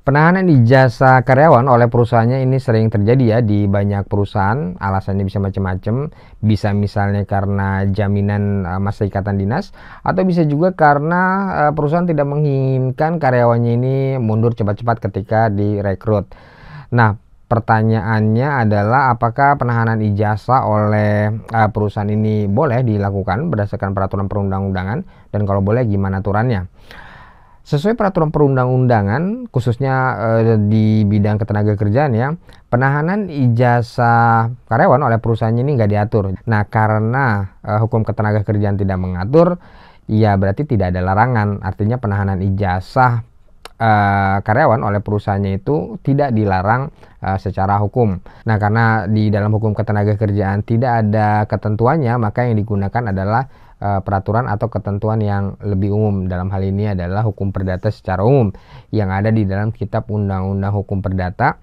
Penahanan ijazah karyawan oleh perusahaannya ini sering terjadi ya di banyak perusahaan. Alasannya bisa macam-macam. Bisa misalnya karena jaminan masa ikatan dinas, atau bisa juga karena perusahaan tidak menginginkan karyawannya ini mundur cepat-cepat ketika direkrut. Nah, pertanyaannya adalah apakah penahanan ijazah oleh perusahaan ini boleh dilakukan berdasarkan peraturan perundang-undangan, dan kalau boleh gimana aturannya? Sesuai peraturan perundang-undangan, khususnya di bidang ketenagakerjaan ya, penahanan ijazah karyawan oleh perusahaannya ini nggak diatur. Nah, karena hukum ketenagakerjaan tidak mengatur, ya berarti tidak ada larangan. Artinya penahanan ijazah karyawan oleh perusahaannya itu tidak dilarang secara hukum. Nah, karena di dalam hukum ketenagakerjaan tidak ada ketentuannya, maka yang digunakan adalah peraturan atau ketentuan yang lebih umum. Dalam hal ini adalah hukum perdata secara umum yang ada di dalam Kitab Undang-Undang Hukum Perdata,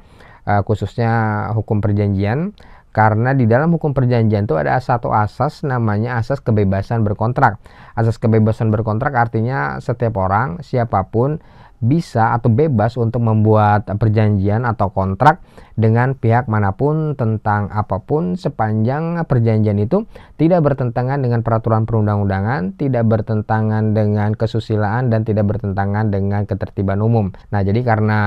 khususnya hukum perjanjian. Karena di dalam hukum perjanjian itu ada satu asas, namanya asas kebebasan berkontrak. Asas kebebasan berkontrak artinya setiap orang, siapapun, bisa atau bebas untuk membuat perjanjian atau kontrak dengan pihak manapun tentang apapun, sepanjang perjanjian itu tidak bertentangan dengan peraturan perundang-undangan, tidak bertentangan dengan kesusilaan, dan tidak bertentangan dengan ketertiban umum. Nah, jadi karena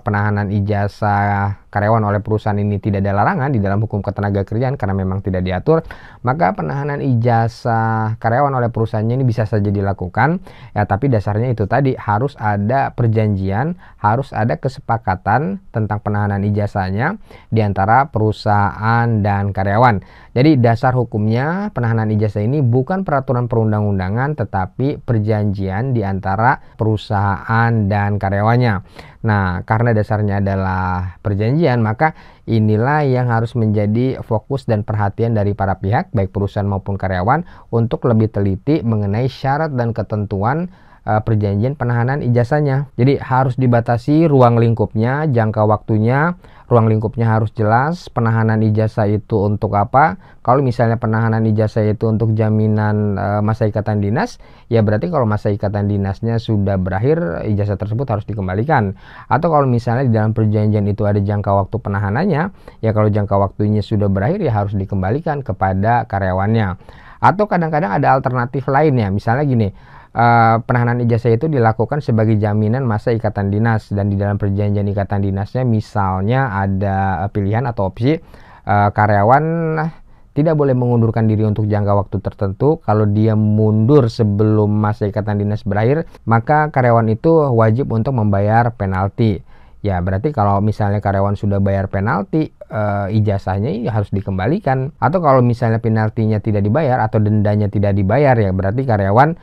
penahanan ijazah karyawan oleh perusahaan ini tidak ada larangan di dalam hukum ketenagakerjaan karena memang tidak diatur, maka penahanan ijazah karyawan oleh perusahaannya ini bisa saja dilakukan ya, tapi dasarnya itu tadi harus ada perjanjian, harus ada kesepakatan tentang penahanan ijazahnya di antara perusahaan dan karyawan. Jadi dasar hukumnya penahanan ijazah ini bukan peraturan perundang-undangan, tetapi perjanjian di antara perusahaan dan karyawannya. Nah, karena dasarnya adalah perjanjian, maka inilah yang harus menjadi fokus dan perhatian dari para pihak, baik perusahaan maupun karyawan, untuk lebih teliti mengenai syarat dan ketentuan perjanjian penahanan ijazahnya. Jadi harus dibatasi ruang lingkupnya, jangka waktunya, ruang lingkupnya harus jelas. Penahanan ijazah itu untuk apa? Kalau misalnya penahanan ijazah itu untuk jaminan masa ikatan dinas, ya berarti kalau masa ikatan dinasnya sudah berakhir, ijazah tersebut harus dikembalikan. Atau kalau misalnya di dalam perjanjian itu ada jangka waktu penahanannya, ya kalau jangka waktunya sudah berakhir ya harus dikembalikan kepada karyawannya. Atau kadang-kadang ada alternatif lainnya, misalnya gini, penahanan ijazah itu dilakukan sebagai jaminan masa ikatan dinas, dan di dalam perjanjian ikatan dinasnya misalnya ada pilihan atau opsi karyawan tidak boleh mengundurkan diri untuk jangka waktu tertentu. Kalau dia mundur sebelum masa ikatan dinas berakhir, maka karyawan itu wajib untuk membayar penalti. Ya berarti kalau misalnya karyawan sudah bayar penalti, ijazahnya harus dikembalikan. Atau kalau misalnya penaltinya tidak dibayar atau dendanya tidak dibayar, ya berarti karyawan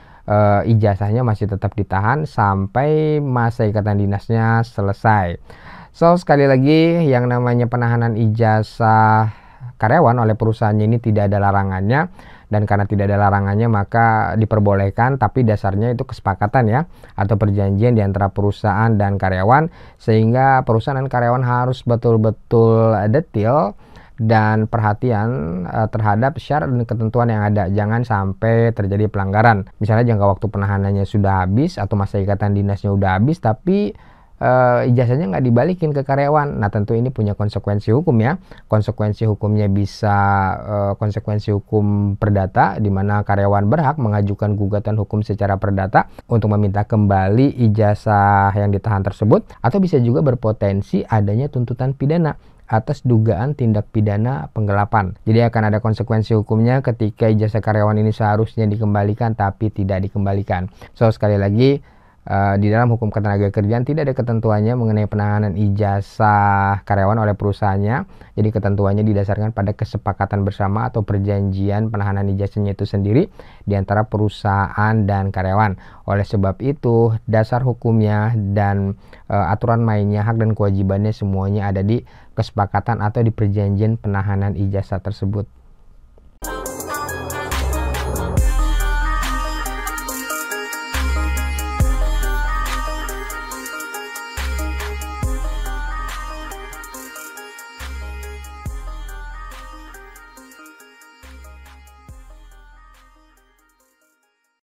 ijazahnya masih tetap ditahan sampai masa ikatan dinasnya selesai. So, sekali lagi, yang namanya penahanan ijazah karyawan oleh perusahaannya ini tidak ada larangannya, dan karena tidak ada larangannya maka diperbolehkan, tapi dasarnya itu kesepakatan ya, atau perjanjian di antara perusahaan dan karyawan, sehingga perusahaan dan karyawan harus betul-betul detail dan perhatian terhadap syarat dan ketentuan yang ada. Jangan sampai terjadi pelanggaran. Misalnya jangka waktu penahanannya sudah habis atau masa ikatan dinasnya sudah habis, tapi ijazahnya nggak dibalikin ke karyawan. Nah, tentu ini punya konsekuensi hukum ya. Konsekuensi hukumnya bisa konsekuensi hukum perdata, di mana karyawan berhak mengajukan gugatan hukum secara perdata untuk meminta kembali ijazah yang ditahan tersebut, atau bisa juga berpotensi adanya tuntutan pidana atas dugaan tindak pidana penggelapan. Jadi akan ada konsekuensi hukumnya ketika ijazah karyawan ini seharusnya dikembalikan tapi tidak dikembalikan. So, sekali lagi, di dalam hukum ketenagakerjaan tidak ada ketentuannya mengenai penahanan ijazah karyawan oleh perusahaannya. Jadi ketentuannya didasarkan pada kesepakatan bersama atau perjanjian penahanan ijazahnya itu sendiri di antara perusahaan dan karyawan. Oleh sebab itu, dasar hukumnya dan aturan mainnya, hak dan kewajibannya semuanya ada di kesepakatan atau di perjanjian penahanan ijazah tersebut.